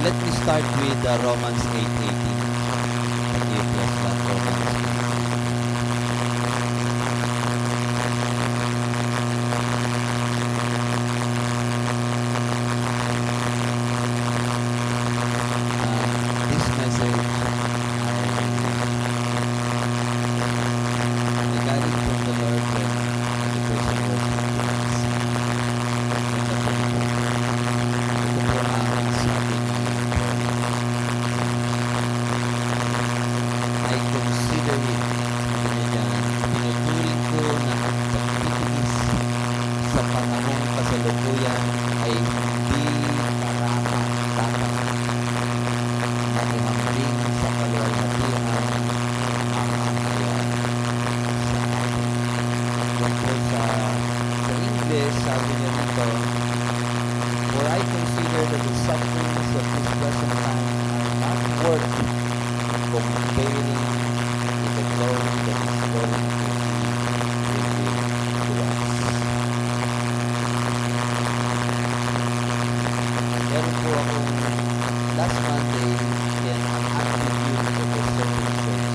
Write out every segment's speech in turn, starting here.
Let me start with Romans 8:18. Can you plus that Romans 8:18? This message ay galing from the Lord when the person was ito po ang sabi I consider it, tinuturing ko na ang pagtitiis sa panahong kasalukuyan ay hindi karapat-dapat na ihambing sa kaluwalhatian ang kamahayan sa atin. Yan po sa English, sabi niya dito, for I consider that the sufferings of this present time are not worth comparing with the glory that is going to be revealed to us. Meron po akong last Monday and ang active unit of the services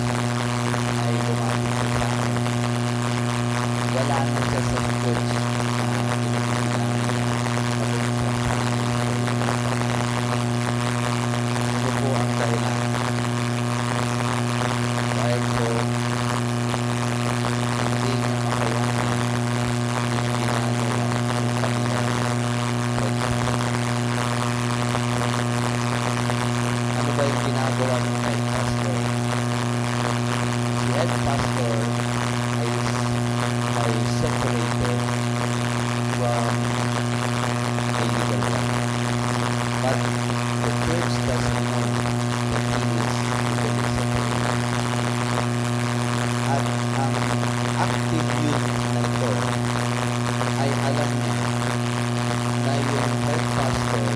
ay lumapit sa akin. Wala na siya sa church na ano po ang dahilan? Dahil po hindi na makayanan yung ginagawa ng kanilang ano ba yung ginagawa ng head pastor? Si head pastor ay separated from the legal one. But the church doesn't know that he is legally separated. At ang active youth na ito ay alam niya na yung head pastor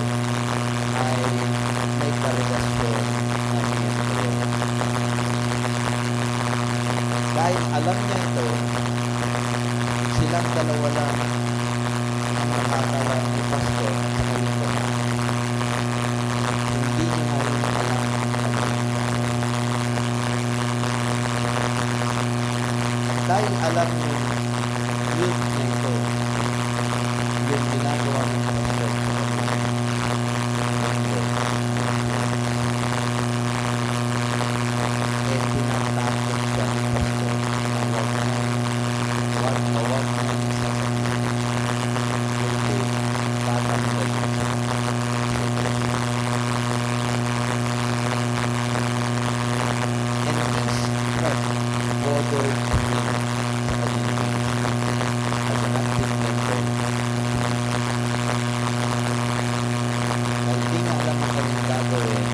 ay may karelasyon na miyembro. Dahil alam niya ito, silang dalawa lang ang makakawan ni pastor at sa kalito. Hindi niya ngayon alam ang kanilang gagawin. Dahil alam niyo youth na ito, yung ginagawa ng pastor sa kanilang mundo, eh tinatakot siya ng pastor na huwag na sa kanya, kundi tatanggal niya sa and this hurt bothered him sa kanyang as an active member. Dahil di nga alam ang kanyang gagawin,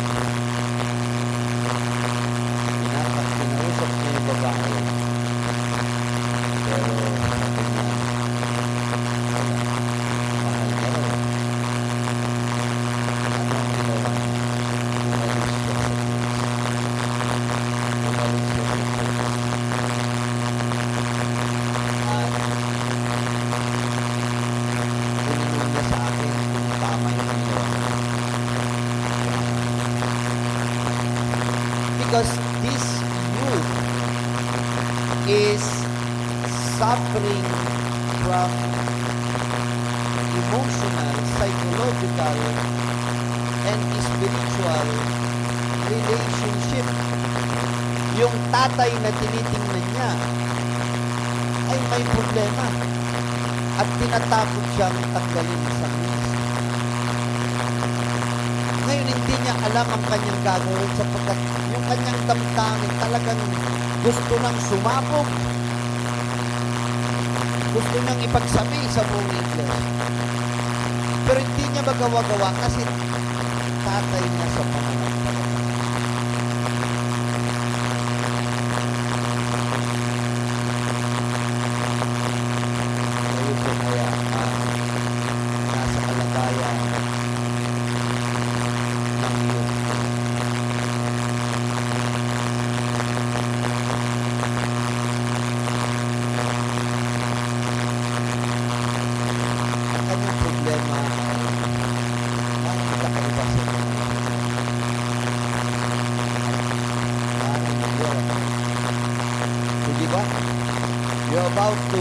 kinausap niya yung babae, pero sabi niya, wala, mahal niya raw. Ano ang ginawa niya? Umalis siya sa church. At tinanong niya sa akin kung tama yung ginawa niya. Because this youth is suffering from emotional, psychological, and spiritual relationship. Yung tatay na tinitingnan niya ay may problema at tinatakot siyang tanggalin sa ministry. Ngayon hindi niya alam ang kanyang gagawin sapagkat yung kanyang damdamin talagang gusto nang sumabog. Gusto niyang ipagsabi sa buong iglesia. Pero hindi niya magawa-gawa kasi tatay niya sa pananampalataya. Ngayon po kaya nasa kalagayan ng iyong problema ay about to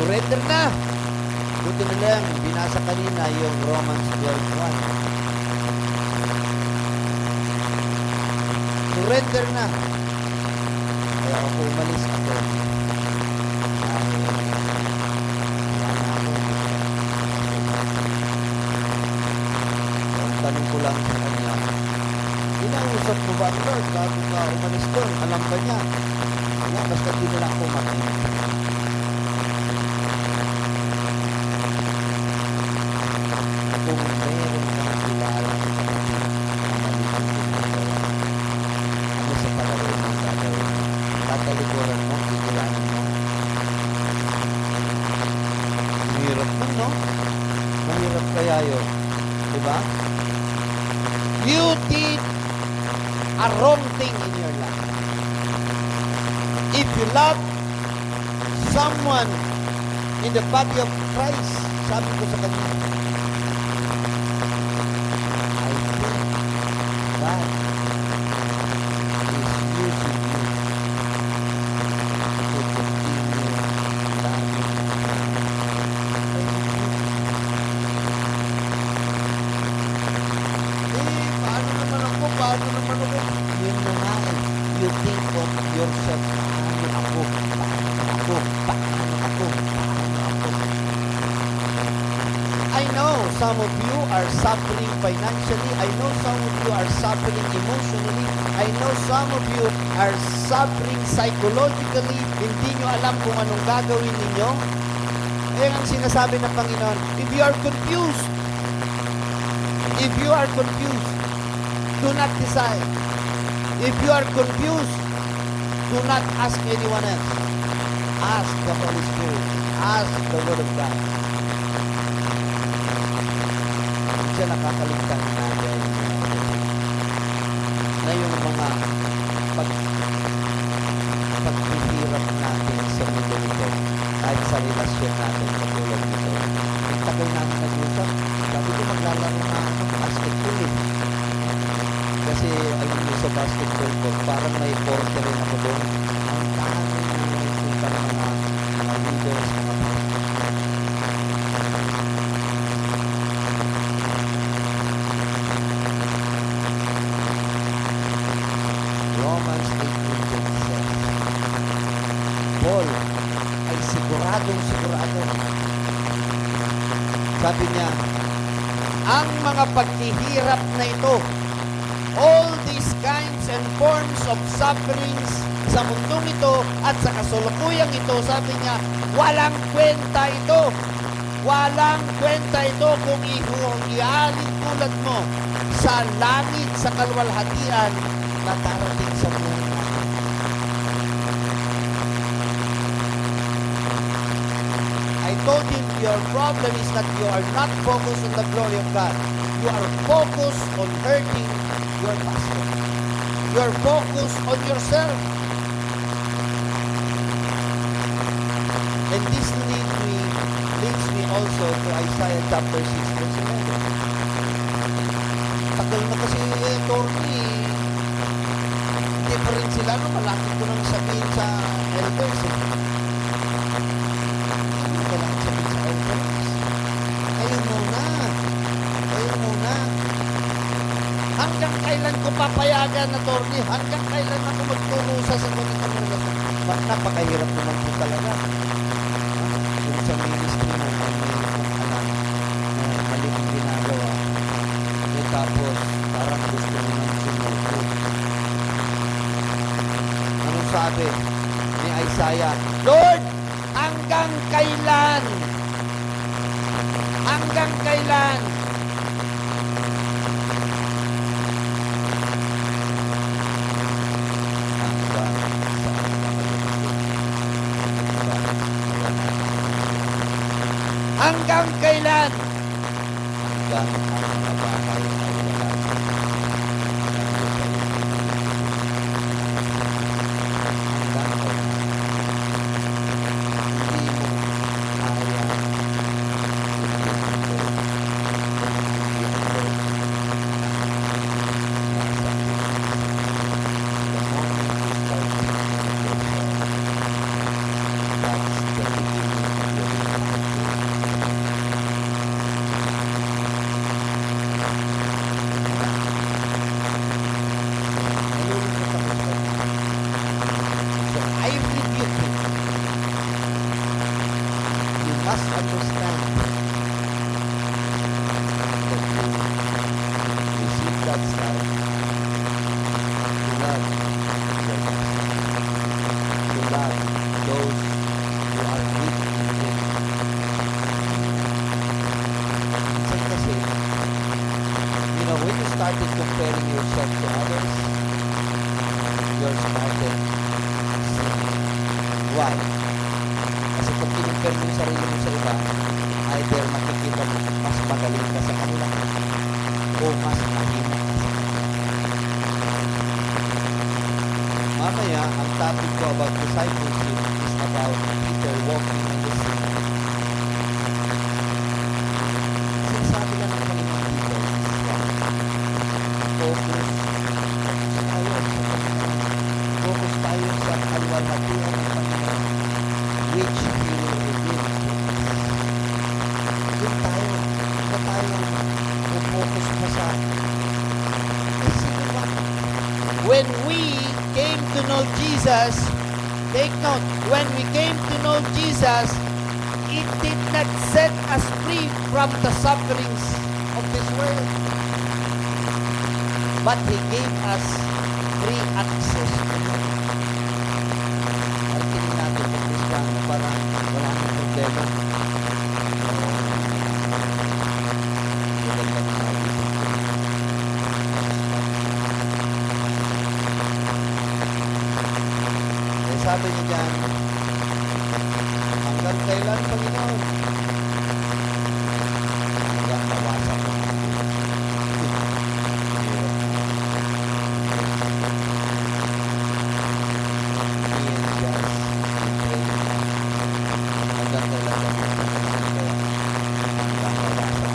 surrender na. Buti na lang, binasa kanina yung Romans 12:1. Surrender na. Kaya ako umalis ako. Dahil wala na ako. Ang tanong ko lang sa kanya, inausap mo ba, Lord, bago ka umalis doon? Alam ba niya? Wala, basta di na lang ako makinig. Kung meron kang kilala sa kapatid na maliban ginagawa, ano sa palagay mong gagawin? Tatalikuran mo, kikulanin mo. Mahirap man, no? Mahirap kaya yun. Diba? You did a wrong thing in your life. If you love someone in the body of Christ, sabi ko sa kanya, I think God is using you to continue loving. Paano naman ako? Paano naman ako? Yun na nga eh. You think of yourself, paano ako? I know some of you are suffering financially. I know some of you are suffering emotionally. I know some of you are suffering psychologically. Hindi nyo alam kung anong gagawin ninyo. Ayan ang sinasabi ng Panginoon. If you are confused, do not decide. If you are confused, do not ask anyone else. Ask the Holy Spirit. Ask the Word of God. Siya nakakaligtan natin na yung mga paghihirap natin sa mundo nito kahit sa relasyon natin katulad nito. Ang tagal namin nag-usap. Sabi ko maglalaro na ng basketball eh. Kasi alam mo sa basketball ko, parang may porter rin ako doon. Ang dami na nakikita ng mga leaders, mga Romans 8:26. Paul ay sigurado. Sabi niya, ang mga paghihirap na ito, all these kinds and forms of sufferings sa mundong ito at sa kasalukuyang ito, sabi niya, walang kwenta ito. Walang kwenta ito kung ihalin tulad mo sa langit, sa kalwalhatian na darating sa buhay natin. I told him your problem is that you are not focused on the glory of God. You are focused on hurting your pastor. You are focused on yourself. And this leads me also to Isaiah chapter 6 verse 11. Tagal na kasi Tony. Hindi pa rin sila, no? Malapit ko nang sabihin sa elders. Hindi ko lang sabihin sa elders. Kayo muna. Hanggang kailan ko papayagan na Tony? Hanggang kailan ako magturusa sa ganitong relasyon? Napakahirap naman po talaga. Yung sa ministry mo, alam na mali ang ginagawa. Tapos, parang gusto mo nang sumuko. Anong sabi ni Isaiah? Lord, hanggang kailan? Hanggang kailan? Hanggang kailan? Hanggang ang mga bahay ay wala. Hanggang hindi mo kaya when you started comparing yourself to others, you're started sinning. Why? Kasi pag kinumpare mo yung sarili mo sa iba, either makikita mo mas magaling ka sa kanila o mas mahina ka sa kanila. Mamaya, ang topic ko about discipleship is about Peter walking on the sea. Sinasabi lang ng Panginoon dito is focus tayo sa kaluwalhatian ng Panginoon, which He will reveal to us. Doon tayo focus pa sa sino ba? When we came to know Jesus, take note, when we came to know Jesus, it did not set us free from the sufferings of this world, but He gave us free access to Him. At tingin natin kung Kristiyano, parang wala nang problema. Sabi niya dyan, hanggang kailan, Panginoon? Hanggang mawasak na ako. Hanggang kailan ba? Hanggang mawasak.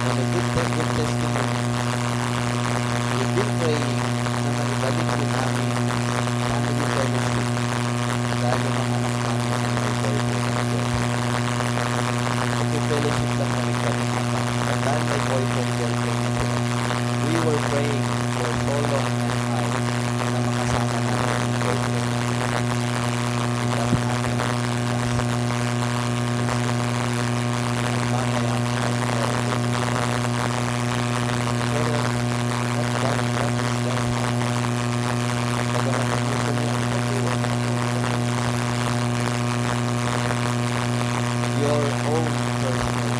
And a good testimony. We've been praying na maibalik din namin family fellowship dahil yung mga anak namin ang may boyfriend na girlfriend. Mag-fellowship lang kami apat. At dahil may boyfriend girlfriend na sila, we were praying for so long and high na makasama namin yung boyfriend namin. And that happened last night. At mamaya ay meron din sila. Pero what is that? Your own personal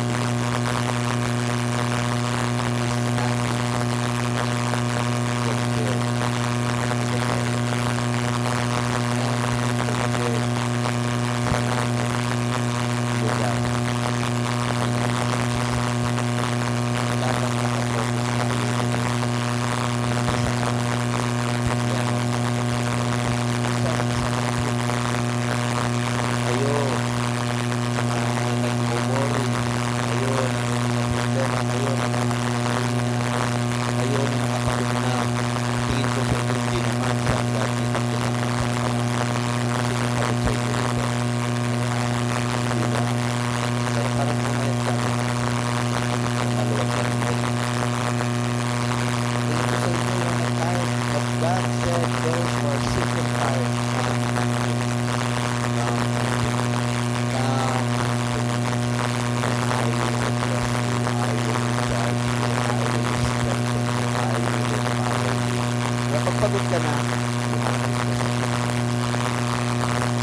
pagod ka na,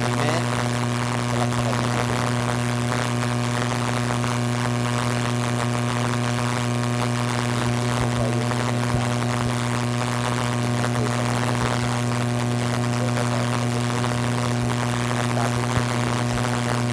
amen? Palakpakan mo natin. Hindi po ba yung mensahe natin? Nakita mo natin sa akin ang topic na pinili sa akin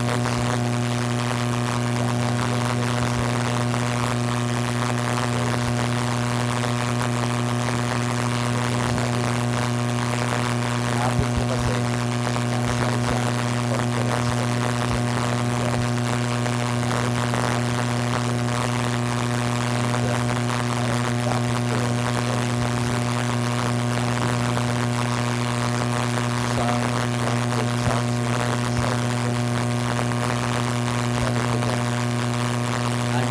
ay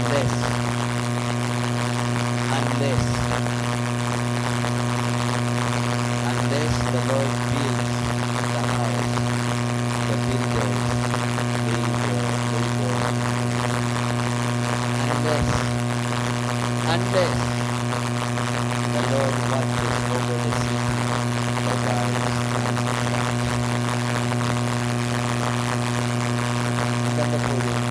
unless the Lord builds the house, the builders unless the Lord watches over the city, the guards and the shop. Ang ganda po yun.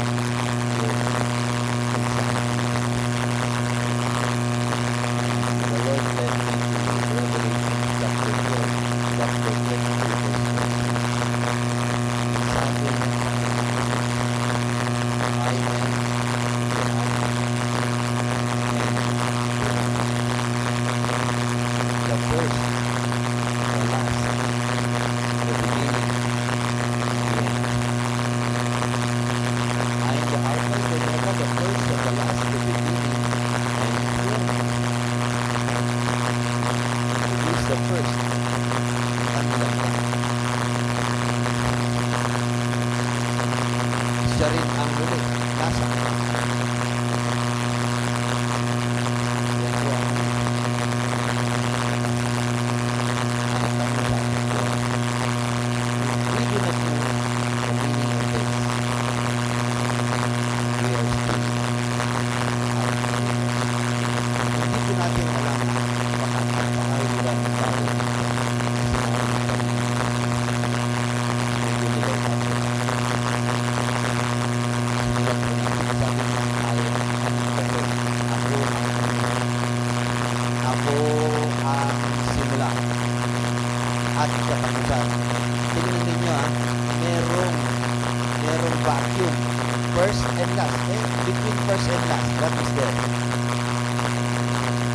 What is there?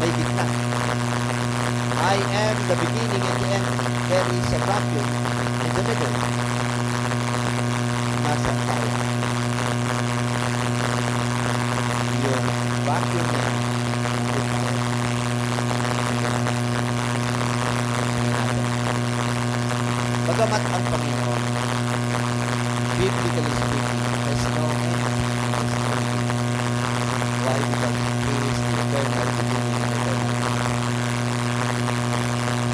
May gitna. I am the beginning and the end. There is a vacuum in the middle. Nasa tayo. Yung vacuum na bagamat ang Panginoon, biblically speaking, has no end. Why? Because He is the eternal beginning and eternal end.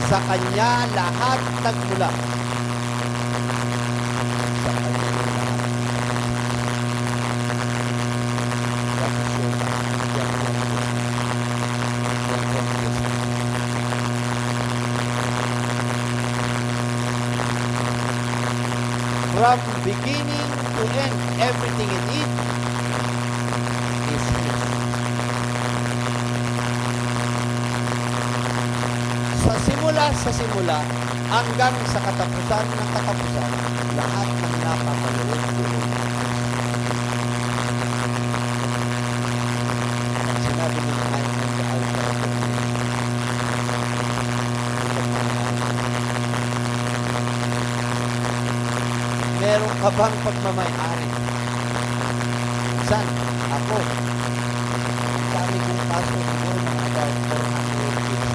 Sa Kanya lahat nagmula. Sa Kanya lahat. That is your from beginning to end, everything in it is His. Sa simula hanggang sa katapusan ng katapusan, lahat ng napakaloob doon. At sinabi mo na ay ang Alpha and meron ka bang pagmamayari? San? Ako. Ang dami kong kaso siguro mga about 400 cases.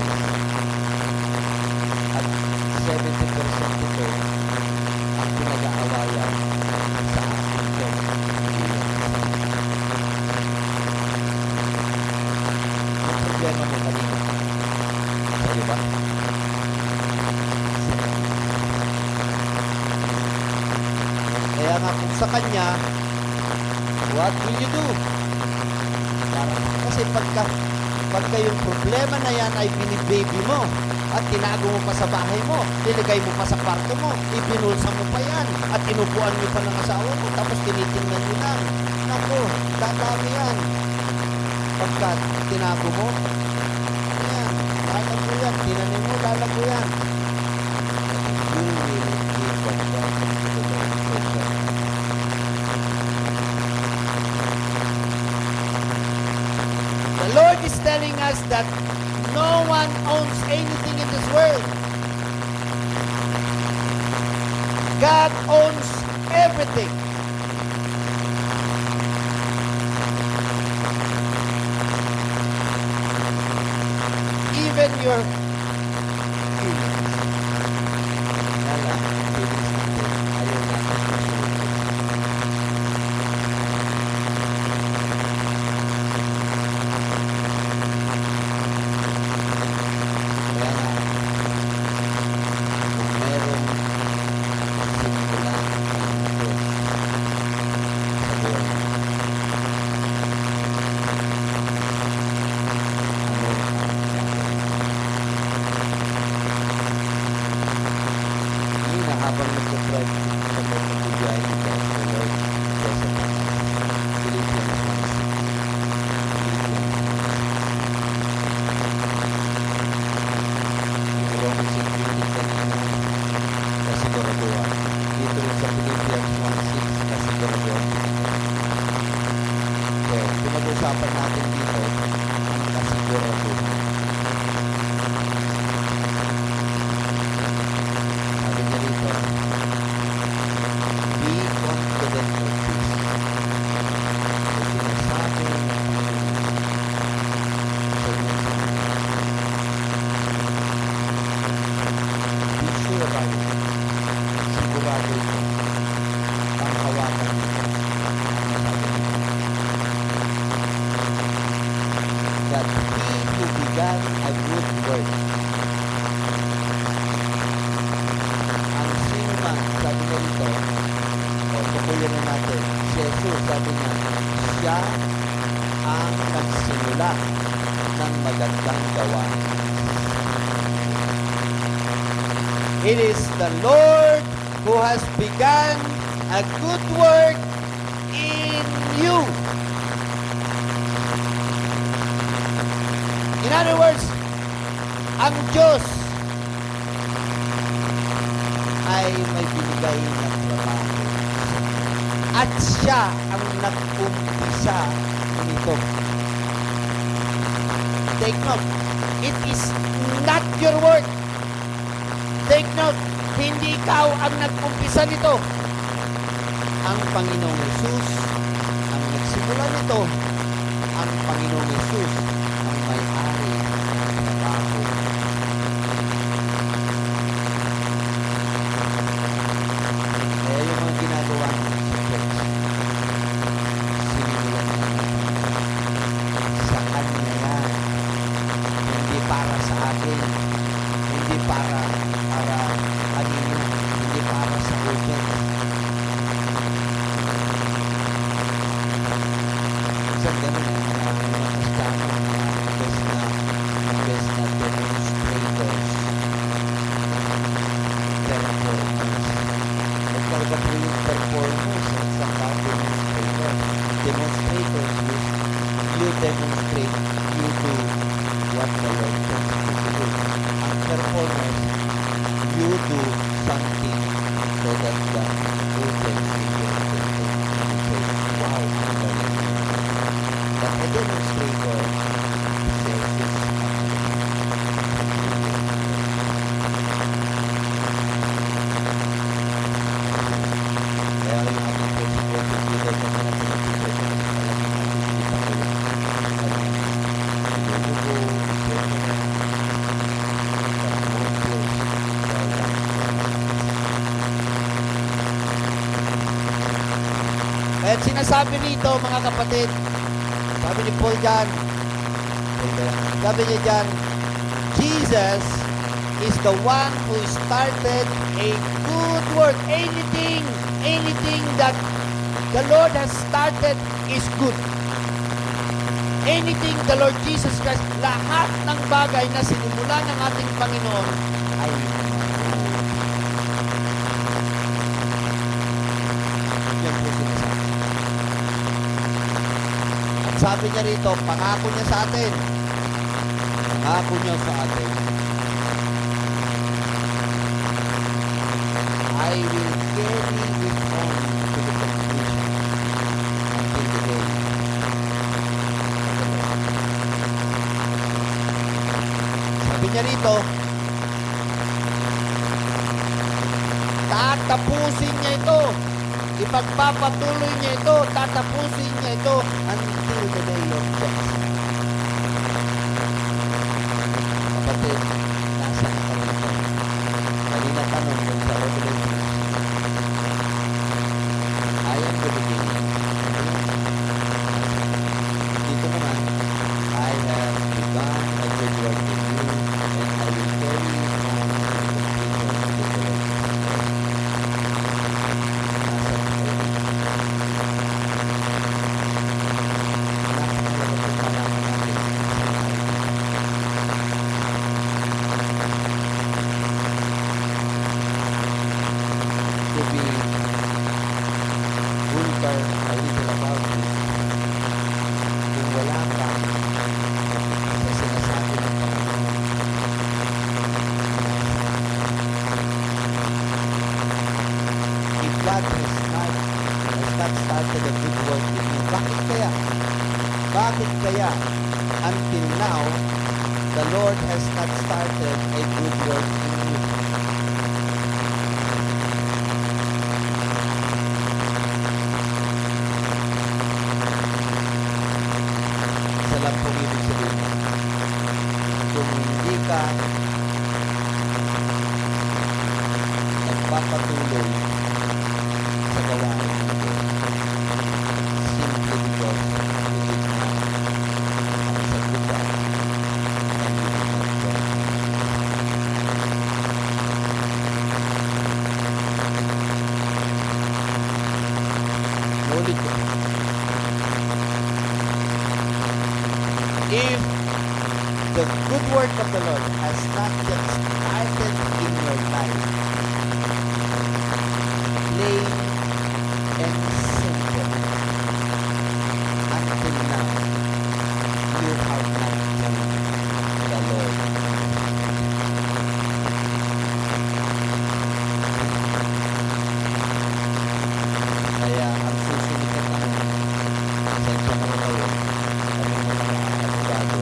At 70% ito ang pinag-aawayan sa aking church. Ang problema mo kanina. Sabi ba? Kaya nga kung sa Kanya, what will you do? Kasi pagka yung problema na yan ay binibaby mo at tinago mo pa sa bahay mo, nilagay mo pa sa kwarto mo, ibinulsa mo pa yan at inupuan mo pa ng asawa mo tapos tinitingnan mo lang. Naku, dadami yan. Pagka tinago mo, yan, lalago yan, tinanin mo, lalago yan. You will give the problem to the Lord. The Lord is telling us that no one owns anything in this world. God owns everything. Even your feelings. Ayaw natin. Habang nag-drive sa pagbibiyahe ni God, the Lord says about Philippians 1:6. Romans 8:18 kanina, kasiguraduhan. Dito rin sa Philippians 1:6, kasiguraduhan. So, pinag-usapan natin dito ang kasiguraduhan. That He who began a good work. Ang sino man, sabi na dito, tukuyan na natin, si Jesus, sabi niya, siya ang nagsimula ng magandang gawain. It is the Lord who has begun a good work in you. In other words, ang Diyos ay may binigay na trabaho. At siya ang nag-umpisa nito. Take note. It is not your work. Take note. Hindi ikaw ang nag-umpisa nito. Ang Panginoong Hesus ang nagsimula nito. Ang Panginoong Hesus ang may-ari ng trabaho. Kaya yung mga ginagawa niyo sa church, sinimulan niya sa Kanya yan. Hindi para sa atin. Hindi para kanino. Hindi para sa audience. Minsan ganun mga Kristiyano, imbes na demonstrators, performers. Nagkarga po yung performers sa isang tao demonstrator. Demonstrators, you demonstrate, you do what the Lord wants you to do. Ang performers, you do something so that the audience will be able to say, wow, ang galing. But a demonstrator says this is kaya rin ating persecuted leader sa mga pinag-teacher sa mga At sinasabi rito mga kapatid, sabi ni Paul dyan, sabi niya dyan, Jesus is the one who started a good work. Anything that the Lord has started is good. Anything the Lord Jesus Christ, lahat ng bagay na sinimulan ng ating Panginoon ay yan po sinasabi. Sabi niya rito, pangako niya sa atin. Pangako niya sa atin. I will carry it on to the conclusion until the day. Sabi niya rito, tatapusin niya ito. Ipagpapatuloy niya ito. Tatapusin niya ito until the day of death. Kapatid, nasa ka rin. Kanina tanong dun sa Revelation. I am the beginning. Dito naman, I have begun a good work in you, and I will carry it on to completion of the Lord. To be vulgar a little about this, kung wala ka sa sinasabi ng Panginoon, if God has not started a good work in you, bakit kaya until now the Lord has not started a good work in you? Lang po ibig sabihin, kung hindi ka nagpapatuloy sa gawain ito, simply because you did not accept the God and you did not join. Ulit ko. If the good work of the Lord has not yet started in your life, plain and simple, until now, you have not known the Lord. Kaya ang susunod na tanong, pasensya na kayo, kami mga abogado,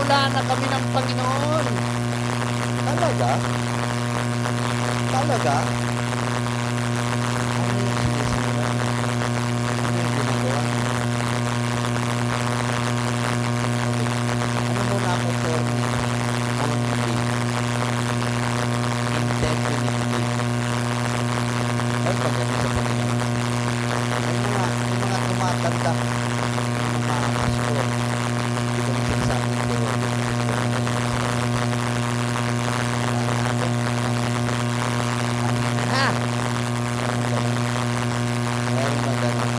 Sinisimula na kami ng Panginoon. Talaga? Talaga? Ano yung sinisimula? Ano yung ginagawa? Ano muna ako, sir? Monthly. Indefinitely. Ano ba ganun sa Panginoon? Yung mga tumatanda, yung mga pastor, di ba yung sinasabing theology? Ha? Meron ba ganun?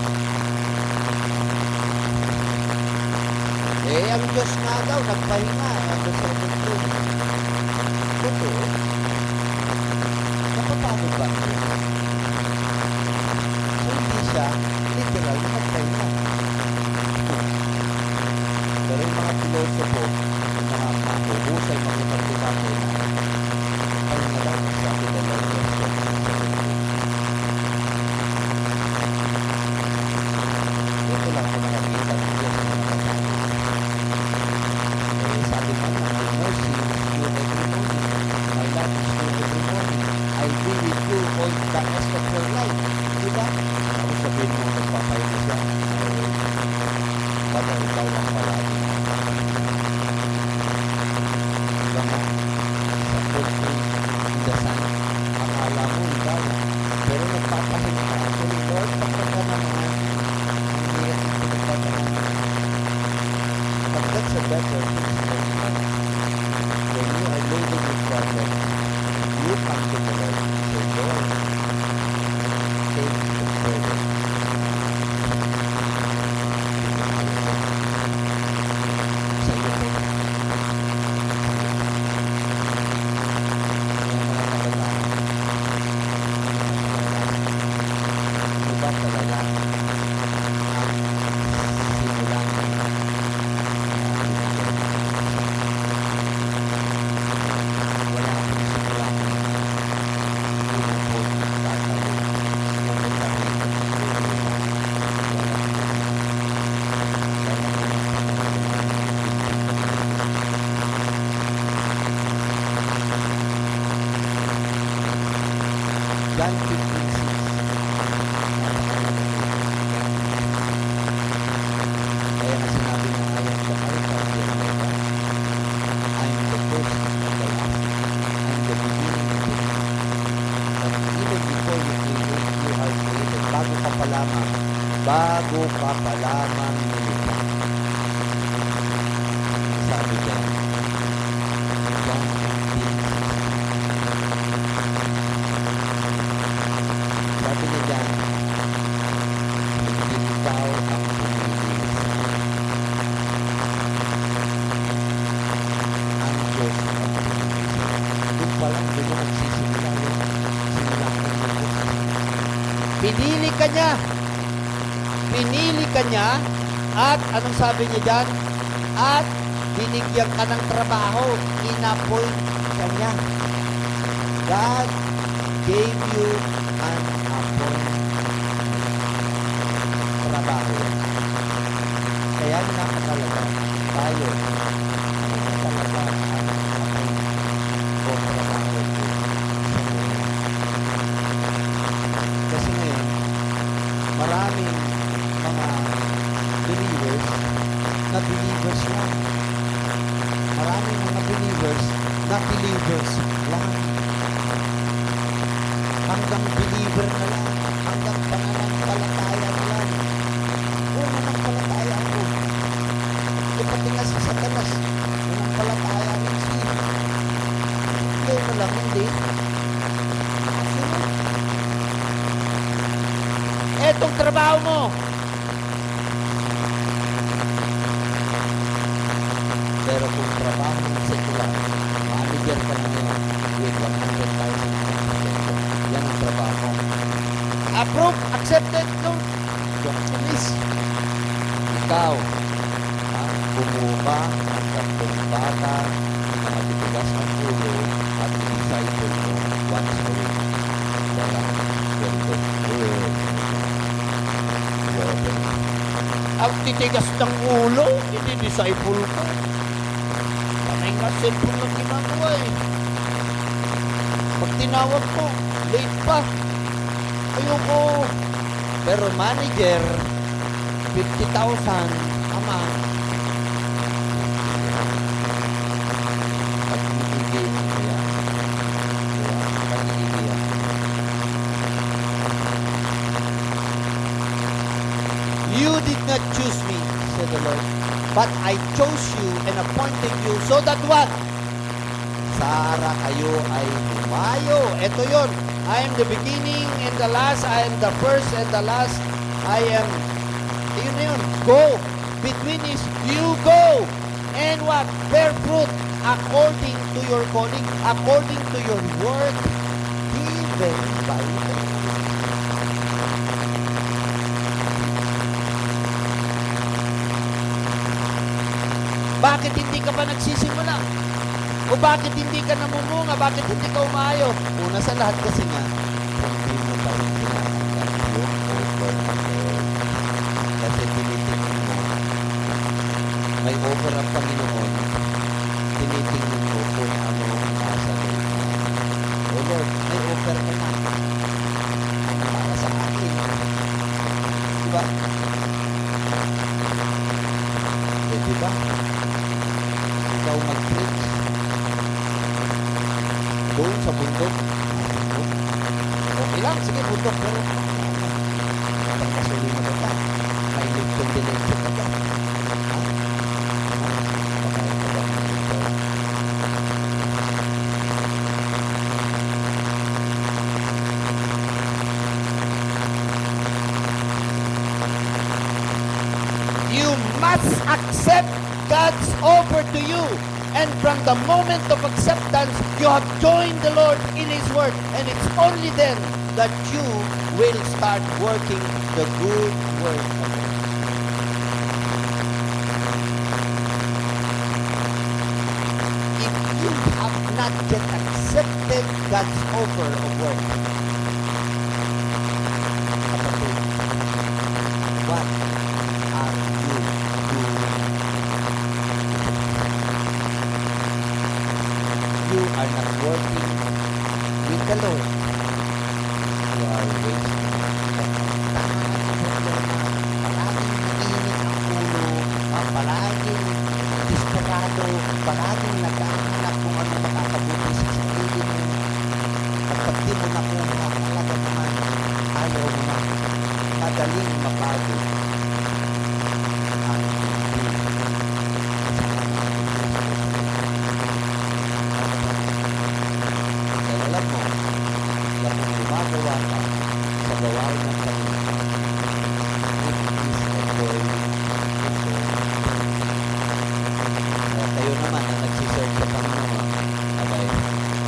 Ang Diyos nga daw, nagpahinga. Ano sa mundo? Totoo. Napapagod ba ang Diyos? So, hindi siya literal na nagpahinga. Pero yung mga pilosopo, yung mga mahuhusay, mga pagkakako na pahinga daw, sabi na lang Diyos sa mundo. Ito lang ako nakakita ng Diyos na nakasabi. Sabi pa na, my mercy is new every morning. My love is new every morning. I'll be with you all the rest of your life. Diba? Ako sabihin mo, nagpapahinga siya. Baka ikaw lang palagi. Diba nga? Sa food in the sun, akala mo ikaw lang. Pero nagpapahinga ka. Actually, Lord, pagkaka naman, ang hirap yung pinagpapahinga. But that's a better thing. When you are loaded with problems, you come to the Lord and say, Lord, take the burden. Sa iyo po. Yung mga kabataan, ano ba talaga ang simulan wala akong simulan hindi po tatago pupunta rin sa John 15:6 kaya nga sinabi niya I am the Alpha and the Omega. I am the first and the last. I am the beginning and the end. And even before you created, you are created. Bago ka pa lamang nilikha. Sabi niya, John 15:6. Sabi niya dyan, hindi ikaw ang pumili sa akin. Ang Diyos ang pumili sa akin. Doon pa lang, doon na nagsisimula yung simula ng mundo. Pinili ka niya. Pinili ka niya. At anong sabi niya dyan? At binigyan ka ng trabaho. In-appoint ka niya. God gave you an appointment. Trabaho yan. Kaya napakalaga tayo ano talaga ang appointment o trabaho ko sa buhay. Kasi ngayon, maraming mga believers na believers lang. Maraming mga believers na believers lang. Hanggang believer na lang. Hanggang pananampalataya na lang. Oo, nanampalataya ako. E pati nga si Satanas, nanampalataya rin siya. Hindi mo lang, hindi. Etong trabaho mo. Pero kung trabaho ng secular, manager ka na ngayon with 100,000 yan ang trabaho. Approve. Accepted. No. Please. Ikaw, kumuha ka ng tatlong bata na matitigas ang ulo at disciple mo once a week. Walang sweldo. Ang titigas ng ulo. Hindi disciple ko. wala cellphone na ginagawa eh. Pag tinawag ko, late pa. Ayoko. Pero manager, 50,000 a month. Pag ibigay mo kaya, pag iiyak, You did not choose me, said the Lord, but I chose you and appointed you so that what? Sara kayo ay humayo. Ito yun. I am the beginning and the last. I am the first and the last. I am, yun na yun. Go. Between is you go. And what? Bear fruit according to your calling, according to your word given by the Bakit hindi ka pa nagsisimula? O bakit hindi ka namumunga? Bakit hindi ka umayo? Una sa lahat kasi nga, hindi mo pa rin tinatanggap yung offer ng Lord. Kasi tinitingnan mo, may offer ang Panginoon, tinitingnan mo kung ano ang nasa loob niya. O Lord, may offer ka na. Para sa akin. Diba? Eh, diba? Ikaw mag-preach doon sa bundok. Okay lang, sige bundok, pero pagkasulina ka pa, may lipton dilension ka pa. Pagkain ka ba ng lipton? you must accept God's offer to you. And from the moment of acceptance, you have joined the Lord in His Word. And it's only then that you will start working the good work of God. If you have not yet accepted God's offer of work, kapatid, what are you doing? You are not working with the Lord. You are wasting palaging mainit ang ulo, palaging desperado, palaging naghahanap kung ano makakabuti sa sarili mo. At pag di mo nakuha, talaga naman ayaw mo na. Madaling mapagod ang hindi. Dahil alam mo gumagawa ka sa gawain ng Panginoon, it is a joy to serve. Kaya kayo naman na nagsiserve sa Panginoon, abay,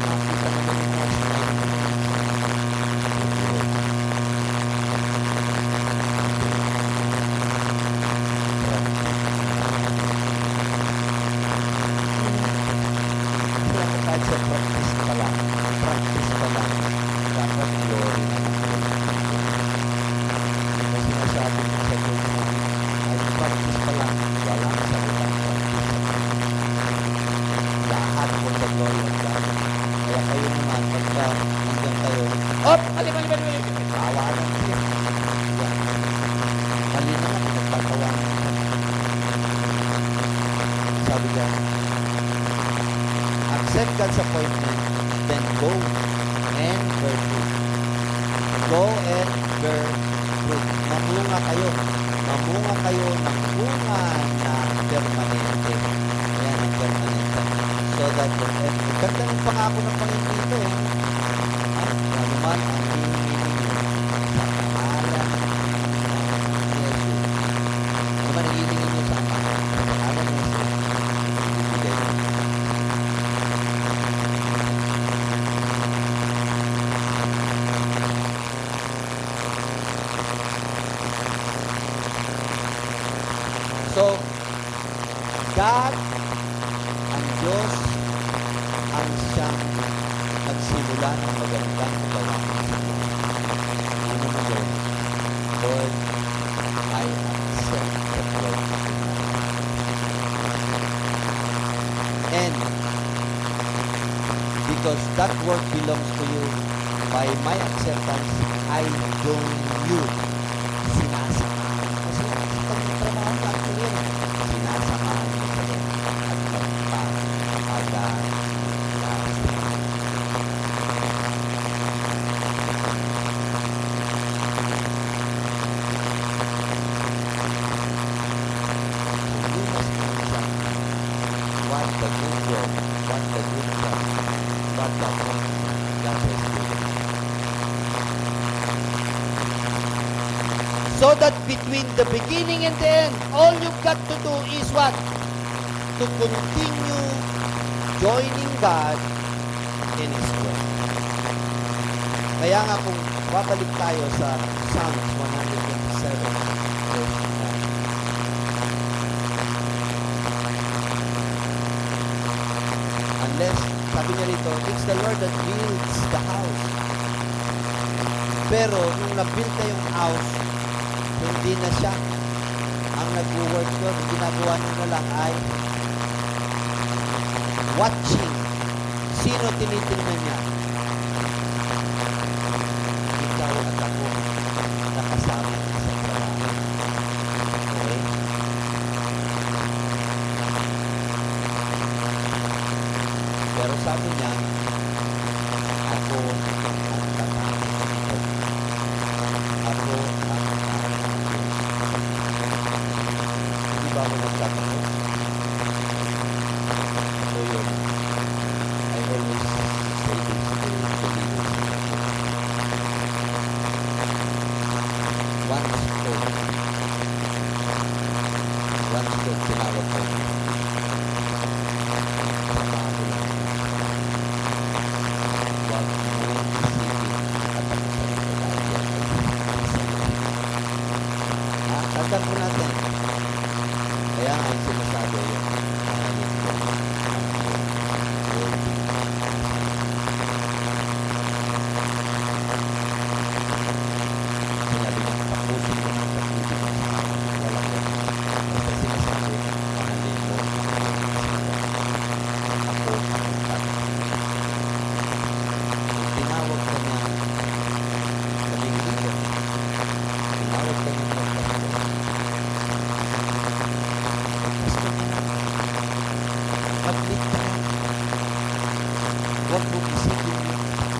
makita naman yung mga sinabi mo. Kaya ko kahit sa practice pa lang, dapat glory na ng Lord. Kasi sinasabi ko sa Lord namin, ay practice pa lang, walang salitang practice. Lahat for the glory of God. Kaya kayo naman, pagka hanggang kayo, tawanan siya. Yan. Mali naman, nagtatawanan siya. Sabi niya, accept God's appointment, then go and bear fruit. Go and bear fruit. Mamunga kayo. Mamunga kayo ng bunga na permanente. Ayan ang permanente. So that, ganda ng pangako ng Panginoon dito eh. Ano naman ang hihingin ninyo sa pangalan ni Jesus. Ano naman ang hihingin ninyo sa pangalan ni Jesus. Ibigay mo. So, God, ang Diyos, ang siyang nagsimula ng magandang gawain sa iyo. Ano mo yun? Lord, I accept the Lord. And because that work belongs to you. By my acceptance, I join you. Sinasamahan ko sila. Kasi trabaho natin yun. Sinasamahan ko sila at magpapagalitan. You must understand what the good work, what the good job, what the God has given. So that between the beginning and the end, all you've got to do is what? To continue joining God in His work. Kaya nga kung babalik tayo sa Psalms 127, verse 9. Unless, sabi niya rito, it's the Lord that builds the house. Pero nung na-build na yung house, hindi na siya ang nag-work doon. Ang ginagawa nila lang ay watching. Sino tinitingnan niya? Ikaw at ako nakasama sa trabaho. Okay? Pero sabi niya, ako ang tatapos. Ako ang hindi ba ako nagtatapos? So yun, I always say this to the leaders. One stone tinawag ko. Trabaho lang. Huwag mong isipin katapusan ito dahil yan ay tandaan po natin. Kaya nga yung sinasabi yung mahalin ko sinabi niya tapusin mo ng tapusin mo sa walang yan. Basta sinasabi mahalin mo ako ang tatapos. Tinawag ka niya maging lingkod. Tinawag ka niya magpapagod. Mag-lead ka. Huwag mo isipin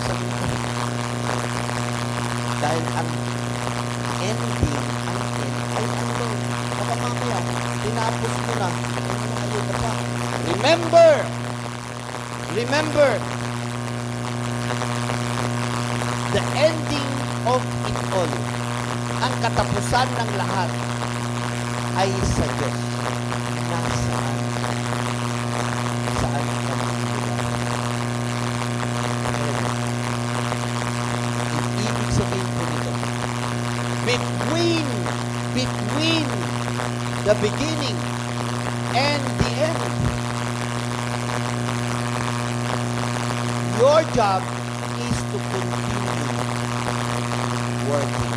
sa mga. Dahil ang ending, ay ang Lord. Baka mamaya, tinapos mo na. Ayaw ka pa. Remember, the ending of it all, ang katapusan ng lahat, ay sa Diyos. Nasaan? Saan ka magmula? Ibig sabihin po nito, between the beginning and the end, your job is to continue working.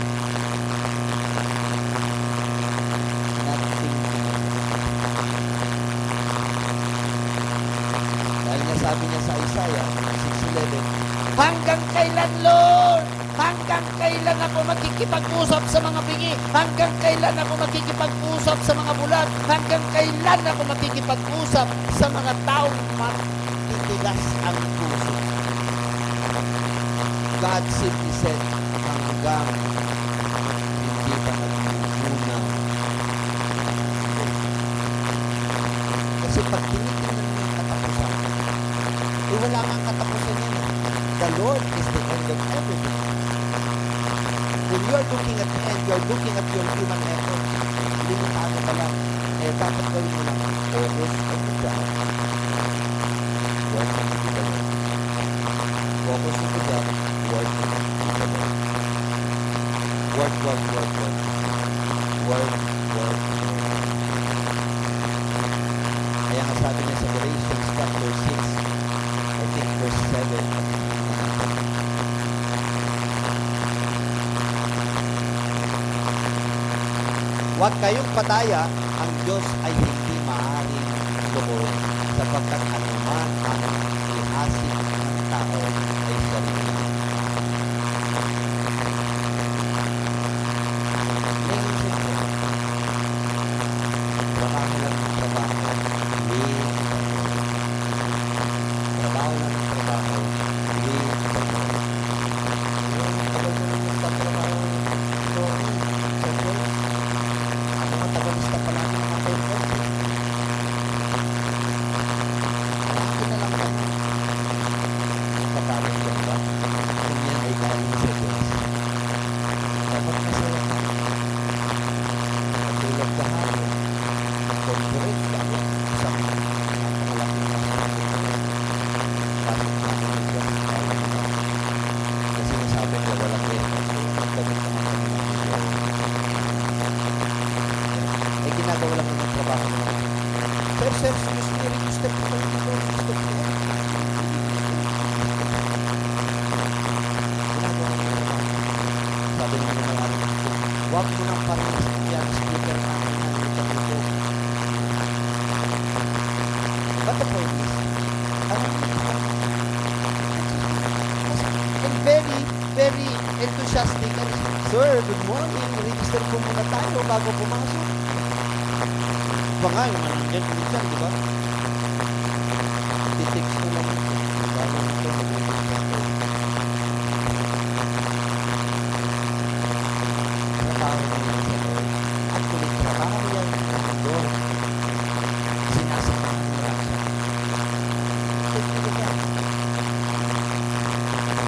Dahil nga sabi niya sa Isaiah 6:11, hanggang kailan, Lord? Hanggang kailan ako makikipag-usap sa mga bingi? Hanggang kailan ako makikipag-usap sa mga bulag? Hanggang kailan ako makikipag-usap sa mga taong matitigas ang puso? God simply said, hanggang hindi pa nagmumunaw. Kasi pag tinitingnan mo yung katapusan, wala nga katapusan yan. The Lord is the end of everything. When you are looking at the end, you are looking at your human effort. Limitado ka lang. Dapat gawin mo lang. Focus on the job. Work on the job. Focus on the job. Work on the job. Work. Kaya nga sabi niya sa Galatians chapter 6, I think verse 7, huwag kayong pataya, ang Diyos ay hindi maaaring loob sapagkat anuman ang ihasik ng tao mo ng parehas ng yan, speaker namin na dito. But the point is, and very, very enthusiastic. And, sir, good morning. Register po muna tayo bago pumasok. Iba nga yung nandiyan minsan, di ba? Titext mo lang ito. Bago ito, mag-register ko. Trabaho mo yun sa Lord. Actually, trabaho yan sa Lord. Sinasamahan mo lang siya. Take mo ba?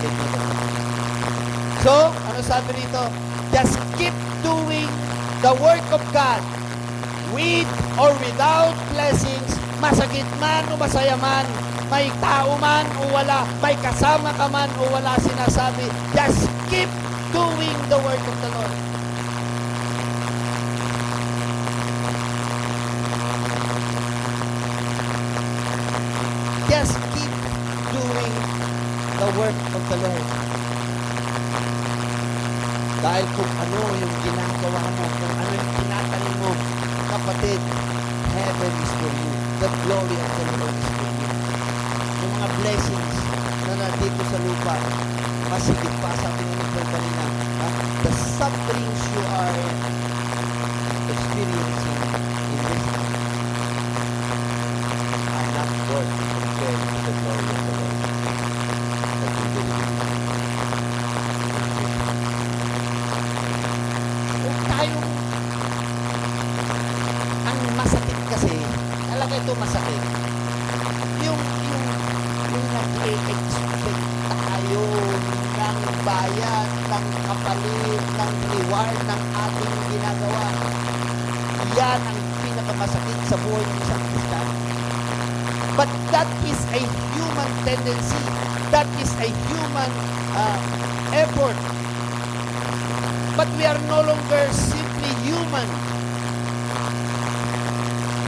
Take mo ba? So, ano sabi rito? Just keep doing the work of God with or without blessings, masakit man o masaya man, may tao man o wala, may kasama ka man o wala, sinasabi, just keep doing the work of the Lord. Just keep doing the work of the Lord. Dahil kung ano yung ginagawa mo, kung ano yung tinatanim mo, kapatid, heaven is for you. The glory of the Lord is for you. Yung mga blessings na nandito sa lupa, masigit pa sa ating ulit kanina. The sufferings you are experiencing in this life are not worth compared to the glory of the Lord. That you will receive. Huwag tayong ang masakit kasi, talaga ito masakit. Yung nag-expect tayo ng bayad, ng kapalit, ng reward ng ating ginagawa. Yan ang pinakamasakit sa buhay ng isang Kristiyano. But that is a human tendency. That is a human effort. But we are no longer simply human.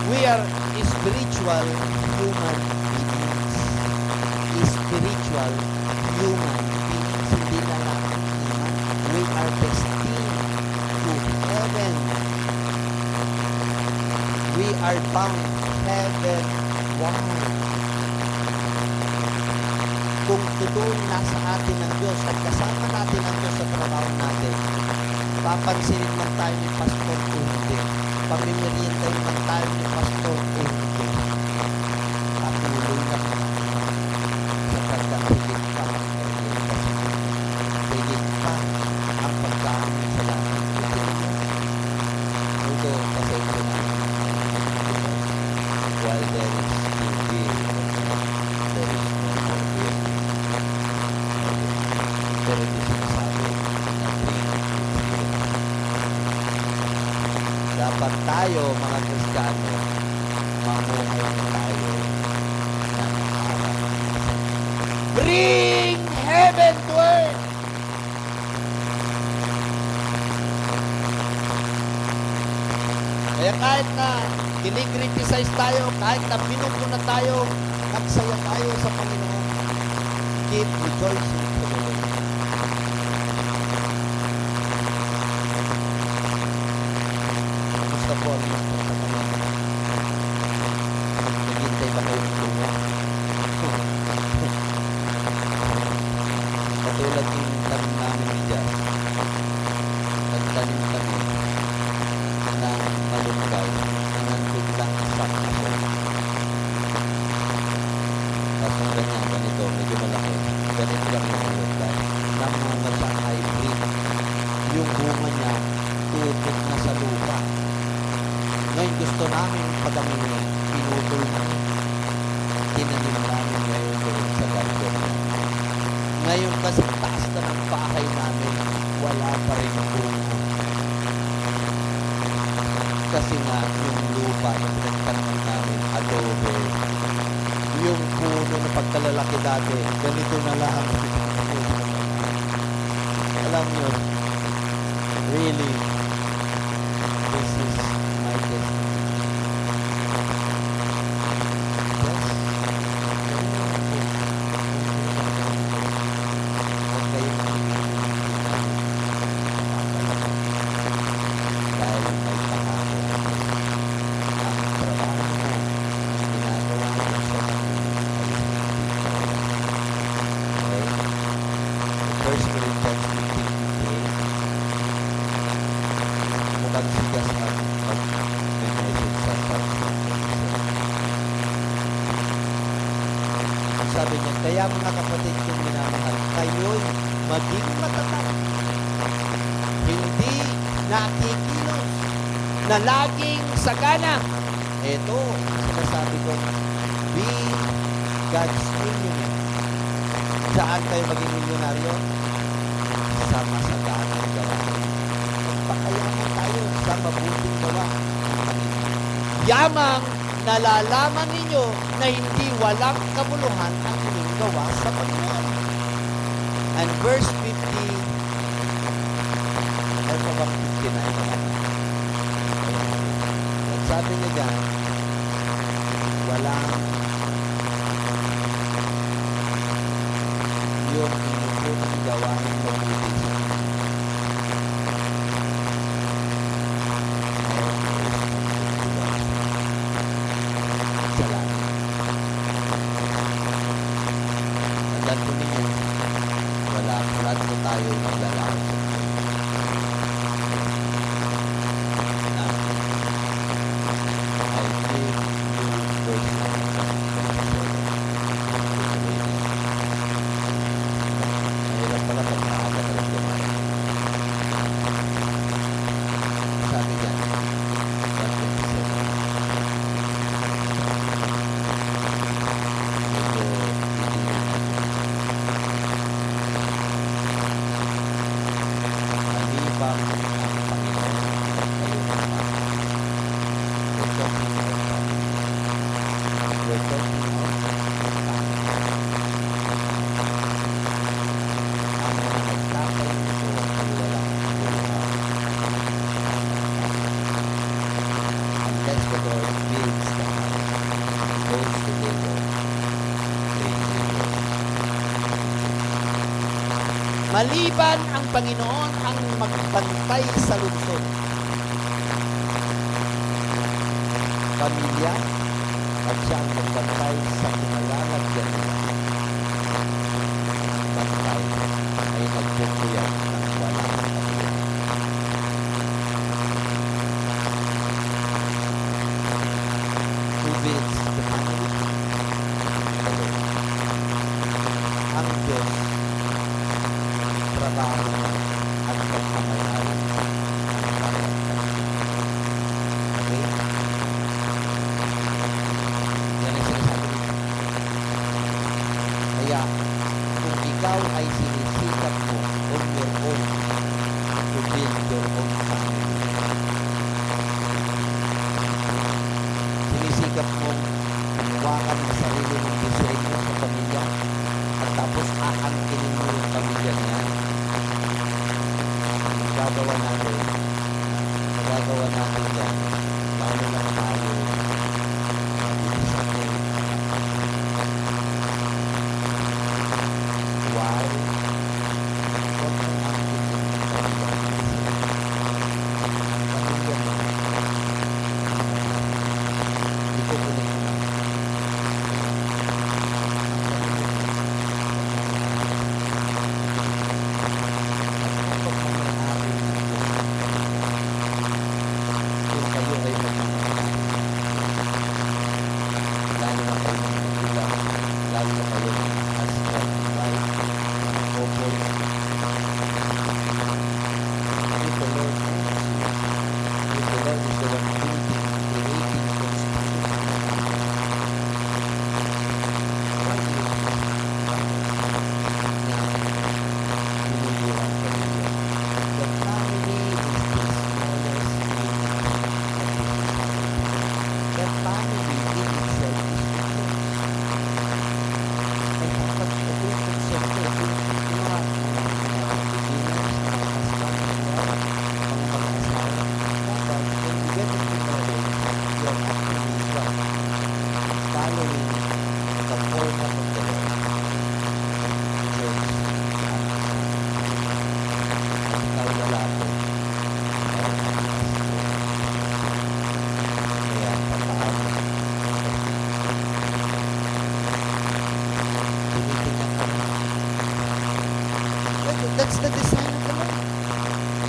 We are spiritual human beings. Spiritual human beings. Hindi na lang human. We are destined to heaven. We are bound heaven wide. Kung tutuin nasa atin ng Diyos at kasama natin ang Diyos sa trabaho natin, papansinin man tayo ni pastor o hindi, pamimeriendahin man tayo ni pastor o hindi, patuloy na sapagkat higit pa ang orientasyon. Higit pa ang pagkakamit sa langit. Ito, pasensya na. While there is still being, there is no more being. Pero hindi sinasabi na being is healing. Dapat tayo, mga Kristiyano, mamuhay na tayo ng harap. Bring heaven to earth! Kaya kahit na kinikriticize tayo, kahit na pinupuna tayo, nagsaya tayo sa Panginoon. Keep rejoicing to the Lord. Gusto po ang mga pagkakaman. Naghintay ba kayo ng bunga? Katulad yung tanim namin ni Jazz. Nagtanim kami ng malunggay na nandun lang sa kaso. Tapos ng ganito, medyo malaki. Ganito lang yung malunggay. Namunga siya hybrid. Yung bunga niya, tutok na sa lupa. Ngayon gusto namin padaminin, pinutol namin. Tinanim namin ngayon doon sa garden. Ngayon kasi taas na ng bahay namin, wala pa rin bunga. Kasi nga, yung lupa na pinagtanaman namin, adobe. Yung puno na pagkalalaki dati, ganito na lang. Alam nyo, really, this is my destiny. Huwag kayong sabi niya, kaya mga kapatid kong minamahal, kayo'y maging matatag. Hindi nakikilos, na laging sagana. Ito, sinasabi ko, be God's millionaire. Saan kayo maging milyonaryo? Sa masaganang gawain. Pakayaman tayo sa mabuting gawa. Yamang nalalaman ninyo na hindi walang kabuluhan ang inyong gawa sa Panginoon. And verse 50, ay pa ba 59? At sabi niya dyan, walang yung inyong gawain mabuti sa tandaan po ninyo, lahat po tayo maglalakad sa mahirap pala pag maaga ka lang dumating. Sabi dyan, 51. Maliban ang Panginoon ang magbantay sa lungsod. Pamilya at siya ang magbantay sa pinalalagyan nila. Bantay ay nagpupuyat ng walang pamilya. Who builds the family? Ang Diyos trabaho at pagmamayaran ang bawat pamilya. Okay? Yan ang sinasabi nito. Kaya, kung ikaw ay sinisikap mo on your own to build your own family, sinisikap mo gumawa ka ng sarili mong disenyo sa pamilya at tapos aangkinin mo yung pamilya niya, magagawa natin yan, lalo na tayo mag-isa ko. Why? Huwag mong aangkinin yung pamilya niya. Pamilya mo, ito ko lang naman. That's the design of the Lord.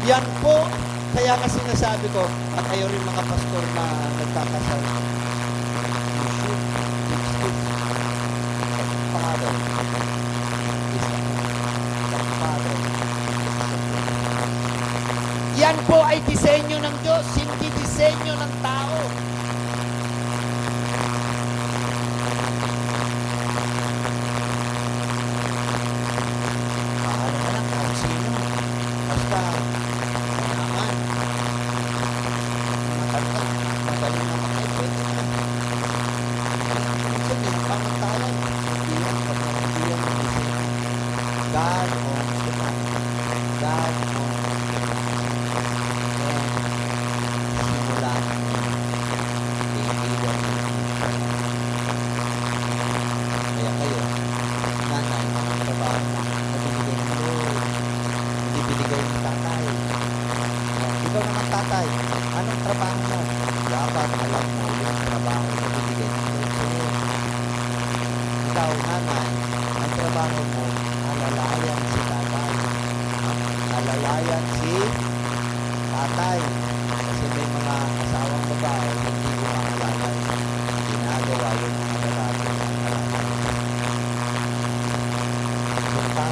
Yan po, kaya kasi nasabi ko, at ayaw rin mga pastor na nagkakasal, you should teach this. Pangalan Diyos, hindi disenyo ng tao. Bahala ka lang kahit sino. Basta, mayaman. Matanda, magaling na mga pwede na. Minsan yung pamantalan, hindi yan, pag hindi yan ang disenyo. God owns the man. God owns the man. And simula iniwan niya kaya kayo, nanay, ang trabaho mo, nabibigay ng Lord. Hindi binigay ng tatay. Ikaw naman tatay, anong trabaho mo? Dapat alam mo yung trabaho na binigay ng Lord sa'yo. Ikaw, nanay, ang trabaho mo, alalayan si tatay. Alalayan si tatay. Kasi may mga asawang babae hindi umaalalay. Ginagawa yung mga lalaki na alalay. Doon ka,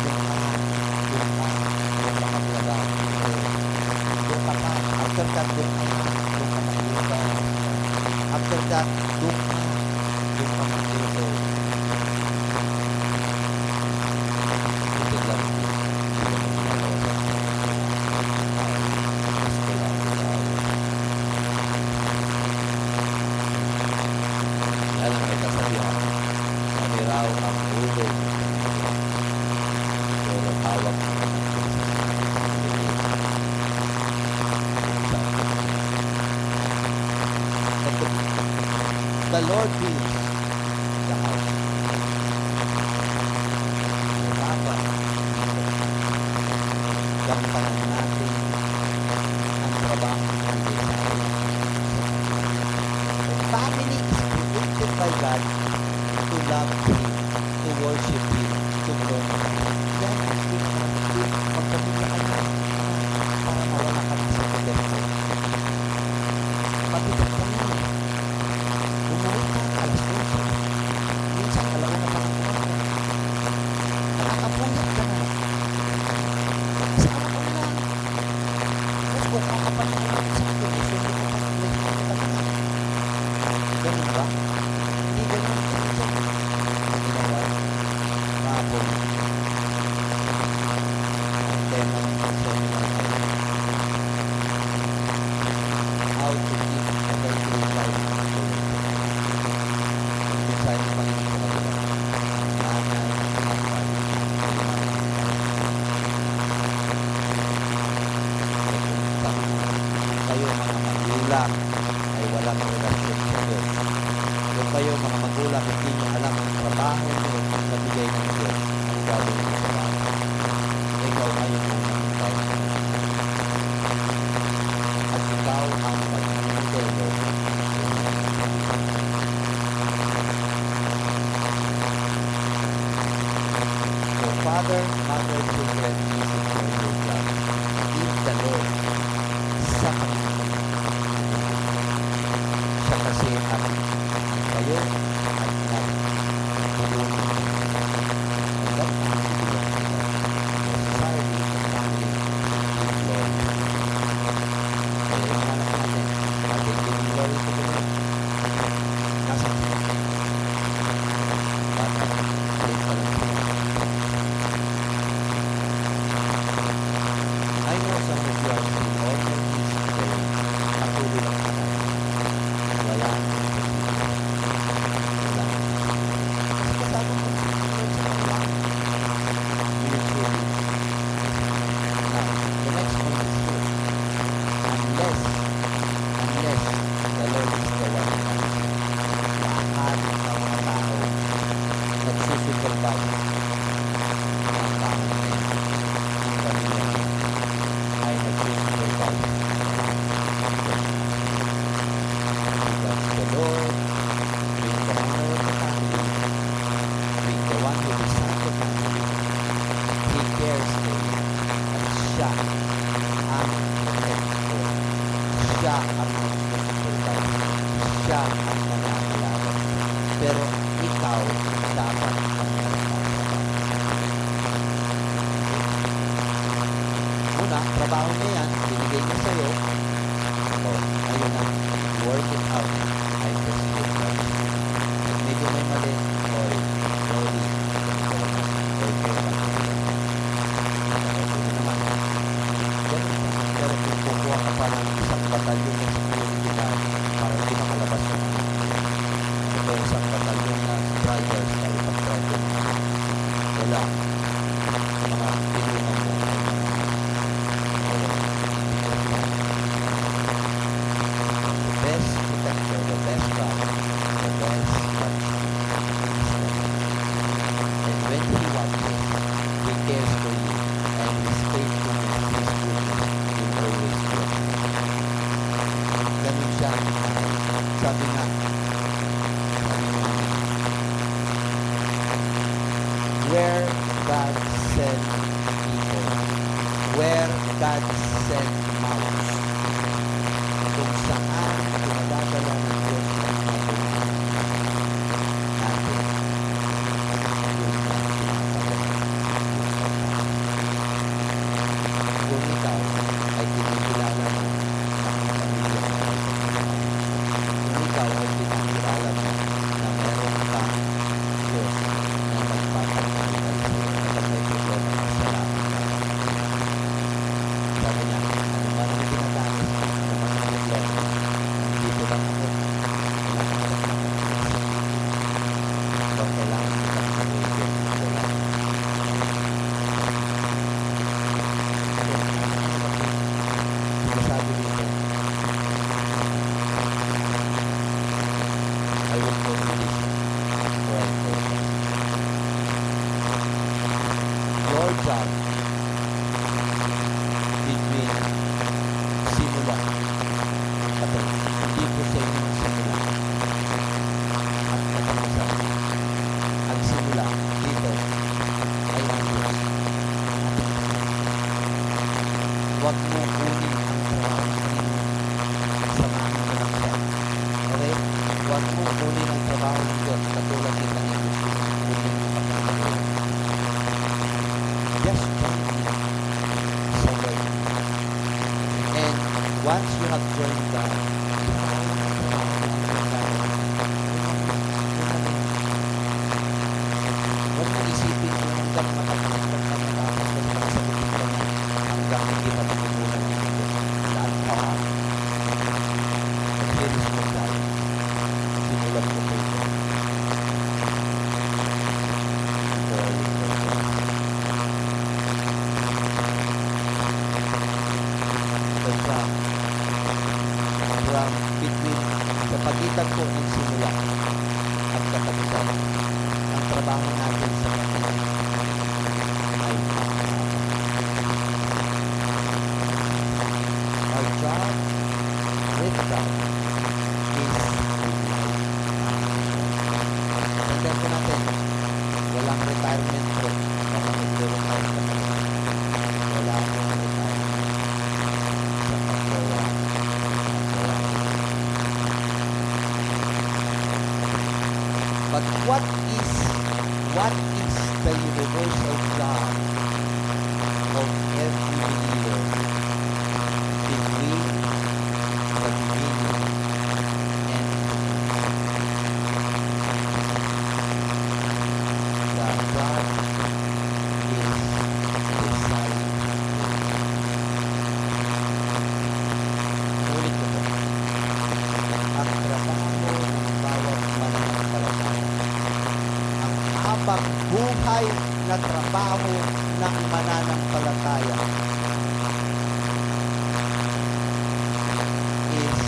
doon ka, doon ka, doon ka maglaga. Doon ka pa, after that, doon ka magluto. After that, doon ka magluto. Ito lang, alam may kasabihan, sabi raw ang ulo, pero hawak ng the Lord builds the house. Dapat gampanan natin ang trabaho ng Diyos. The family is created by God to love Him, to worship Him, to glorify Him. Yan ang pagpamilya ka na para mawala ka ng sa poderso. Pabigat ka na. Bumalik ka, alas 12. Minsan, alauna pa ng oras. Nakakapuyat ka na. Kasama ka na. Tapos kung kakapanin ka naman sa akin, gusto mo ka pa, ganun ba? Hindi ganun. Ginawa. Kapon. Ang tema ng seminar ay how to keep a healthy life. Ang mensahe ng Panginoon sa kanila. Nanay, tatay, sabi mo, kayo mga magulang ay walang relasyon sa Diyos. Kung kayo mga magulang hindi nyo alam ang trabaho nyo sa bigay ng Diyos, ang gawin nyo sa bahay. Ikaw ngayon ang magtay. At ikaw ang mag-modelo. So, Father, Mother, children, music, for your God. Give the Lord sa Panginoon. Siya kasi ang kayo at nagtulungan. Hanggang pangasibilan nila. Society and family give glory. Kaya yung anak natin, natin giving glory to the Lord. Nasa sila. Bata, late pa lang sila. I know some of you are still orphans today. Patuloy lang sa tayo. Wala nang pagpipili. Wala nang pagpipili. Kasi kasama mo sa kanila. You will truly. Now, the next point is this. Unless the Lord is the one who comes, lahat ng mga tao nagsusupervise ang bahay niya, ang pamilya niya, ay nagsusupervise. Because the Lord, being the owner of the family, being the one who designed the family, He cares for you. At siya ang protector. Siya ang mag-supervise. Siya ang nanangalaga. Pero ikaw dapat ang nagpapasama. Una, trabaho niya yan, binigay niya sa'yo, ayun na, work it out. I just give Christ. At medyo may mali, oy, slowly, work it out. Hindi naman, ganun siya. Pero kung kukuha ka pa ng isang batalyon ng security guard para hindi makalabas ng ito, isang batalyon na drivers para ipag-drive yung wala. Mga tinunang mo ay the best protector, the best God, the best God is there. And when He watches, He cares for you, and His faithfulness, His goodness will always be with you. Ganun siya. Sabi nga, where God sent people, where God sent mounts, kung saan pinadadala ng Diyos ang mga buhay natin, yun na pinakatagal yung pagkakas. Kung ikaw ay kinikilala mo ng mga pamilya mo ay pagkakas, kung ikaw ay kinikilala mo na meron kang Diyos na magpapagkakas sa'yo at may problema ka sa lahat. Sabi niya, ano man ang pinagalis, ano man ang problema, nandito lang ako. Wala ka lang nakakita. Huwag kailangan kita mag-ibig. Wala. Sinasabi dito, I will go to this for a purpose. Your job between simula at hindi po sa inyo simula at katapusan. Ang simula dito ay ang Diyos. Huwag mo kunin ang trabaho kanino. Samahan mo lang siya. Okay? Huwag mo kunin ang trabaho ng Diyos katulad din ng iyong kunin ang pagkakagawa. Just join me sa work. And once you have joined God, huwag mo isipin mo hanggang matapos ka sasagutin ka na hanggang hindi pa makukunan ng Diyos. Lahat pa, pag-finish mo tayo, simulan mo po ito. From between sa pagitan po ng simula at katapusan, ang trabaho natin sa Panginoon ay our job with God is tandaan po natin, walang retirement po. Baka mag-retire ka na. Wala akong retirement sa paggawa. But what is the universal God of every believer between the beginning and the God is deciding. Ulit ko po. Ang trabaho ng bawat mananampalataya, ang habang buhay na trabaho ng mananampalataya is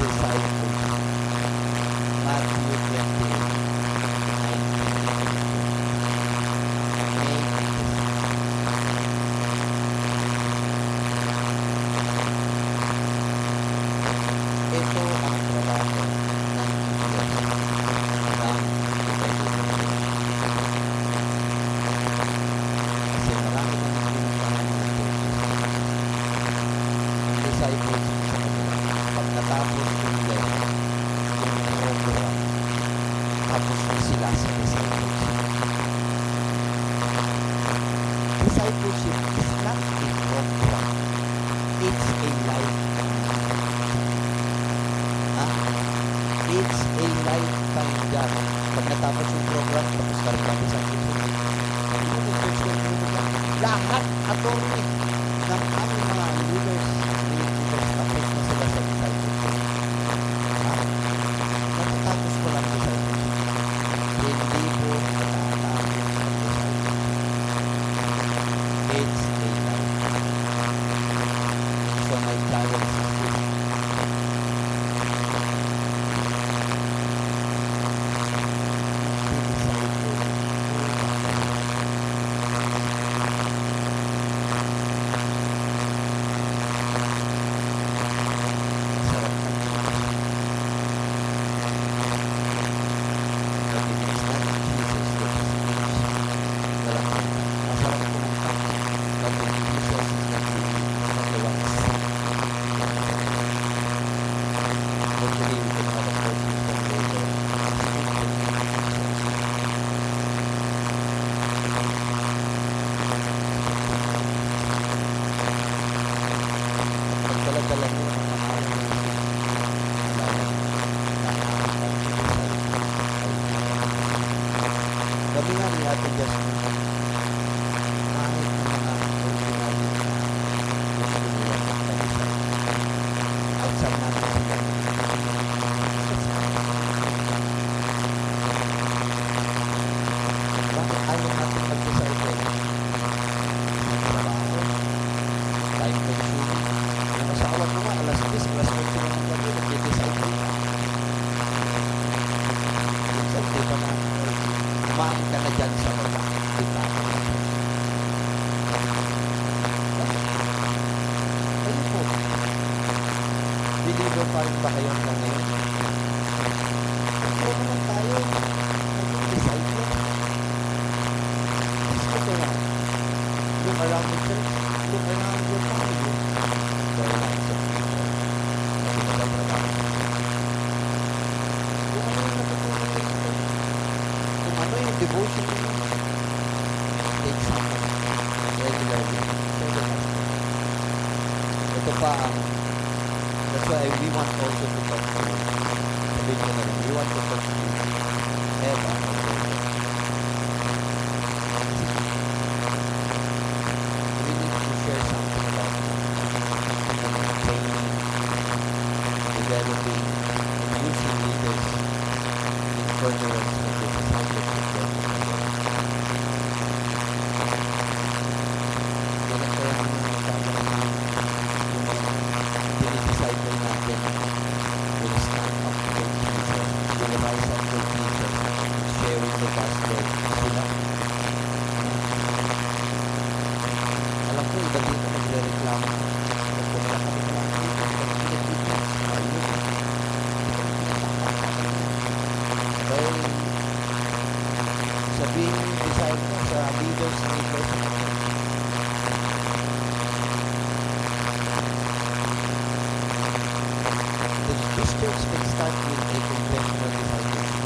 discipleship. Matthew 28. Ito ang trabaho ng Diyos ng kasi marami na nagpinagpahan ng Diyos Dapat tapos ka rin natin sa discipleship. Lahat, attorney, ng aming mga leaders, Tapos na sila sa discipleship. matatapos ko lang discipleship. Hindi po matatapos ang discipleship. It's a life. So my challenge is this. Sabi nga ni Ate Jasmine, kahit ang mga ordinary na gusto nila magpalisan, outside natin sila. Bakit ayaw natin mag-disciple? Trabaho, time consuming. Yung asawa mo nga, alas 10, alas 8 na ng gabi, nag-disciple ka. Minsan, di pa na, kumain ka na dyan sa baba. Di pa ako na. Ayun po. Believer pa rin ba kayo hanggang ngayon? Oo naman tayo. Nag-disciple. Gusto ko yan. Look around the church. Look around your family. There are lots of people. Kasi nagtatrabaho. Kung ano yung natutunan ko dito, kung ano yung devotion mo, take something regularly. Ito pa ang, that's why we want also to talk to you. Sabihin ko na rin, we want to talk to you. Eva, we need to share something about training, developing, and using leaders in furtherance of the discipleship work of the Lord. Kaya mga kasama yung mga dinidisciple natin will stand up for Jesus, will rise up for Jesus, sharing the gospel sila. Alam ko, iba dito nagre-reklamo. Nagpunta kami na lang dito. Dahil sabihin yung disciple sa leaders ng iglesia, this church can start with a congregational discipleship.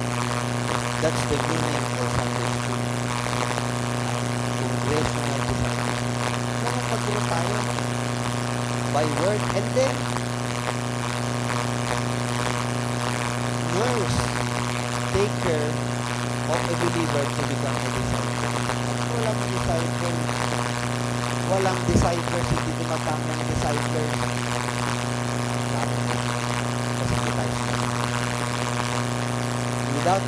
That's the meaning for Sunday school. Congregational discipleship. Kaya pagkiro tayo by word and then nurse, take care of a believer to become a disciple. At walang disciples, hindi dumatang ng disciples. Kasi hindi tayo without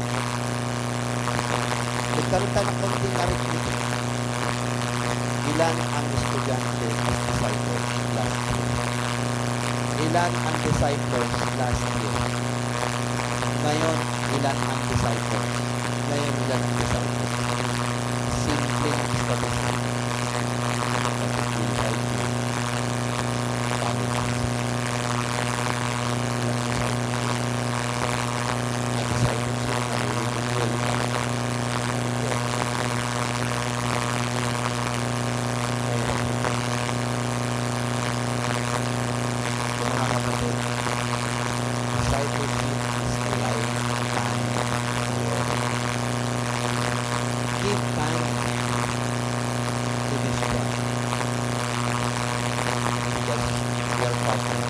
nagkaroon tayo ng konting arithmetic. Ilan ang estudyante at disciples last year? Ilan ang disciples last year? Ngayon, ilan ang disciples? Ngayon, ilan ang disciples? Simpleng statistic. Give time to this one. Because we are partners.